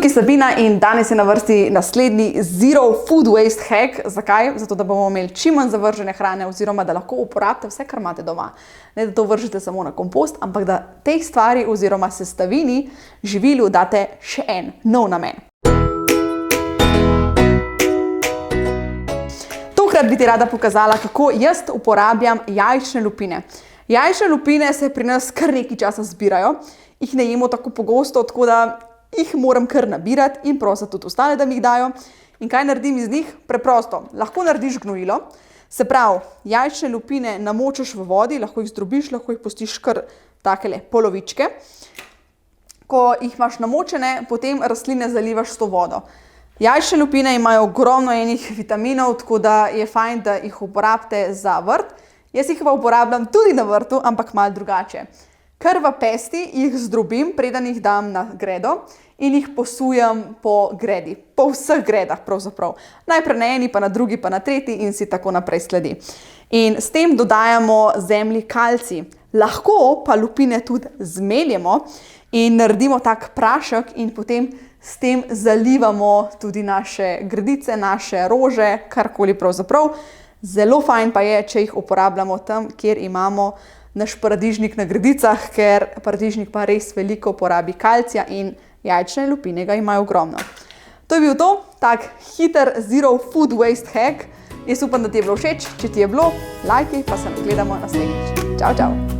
tukaj Sabina in danes je na vrsti naslednji Zero Food Waste Hack. Zakaj? Zato, da bomo imeli čim manj zavržene hrane oziroma da lahko uporabite vse, kar imate doma. Ne, da to vržete samo na kompost, ampak da teh stvari oziroma sestavini živilu date še en nov namen. Tokrat bi ti rada pokazala, kako jaz uporabljam jajčne lupine. Jajčne lupine se pri nas kar nekaj časa zbirajo. Jih ne jemo tako pogosto, tako da jih moram kar nabirati in prositi tudi ostale, da mi jih dajo. In kaj naredim iz njih? Preprosto. Lahko narediš gnojilo. Se pravi, jajčne lupine namočiš v vodi, lahko jih zdrobiš, lahko jih pustiš kar takele polovičke. Ko jih imaš namočene, potem rastline zalivaš s to vodo. Jajčne lupine imajo ogromno enih vitaminov, tako da je fajn, da jih uporabite za vrt. Jaz jih pa uporabljam tudi na vrtu, ampak malo drugače. Kar v pesti jih zdrobim, preden jih dam na gredo in jih posujem po gredi. Po vseh gredah pravzaprav. Najprej na eni, pa na drugi, pa na tretji in si tako naprej sledi. In s tem dodajamo zemlji kalcij. Lahko pa lupine tudi zmeljemo in naredimo tak prašek in potem s tem zalivamo tudi naše gredice, naše rože, karkoli pravzaprav. Zelo fajn pa je, če jih uporabljamo tam, kjer imamo naš paradižnik na gredicah, ker paradižnik pa res veliko porabi kalcija in jajčne lupine ga imajo ogromno. To je bil to, tak hiter Zero Food Waste Hack. Jaz upam, da ti je bilo všeč. Če ti je bilo, lajkaj, pa se gledamo naslednjič. Čau, čau!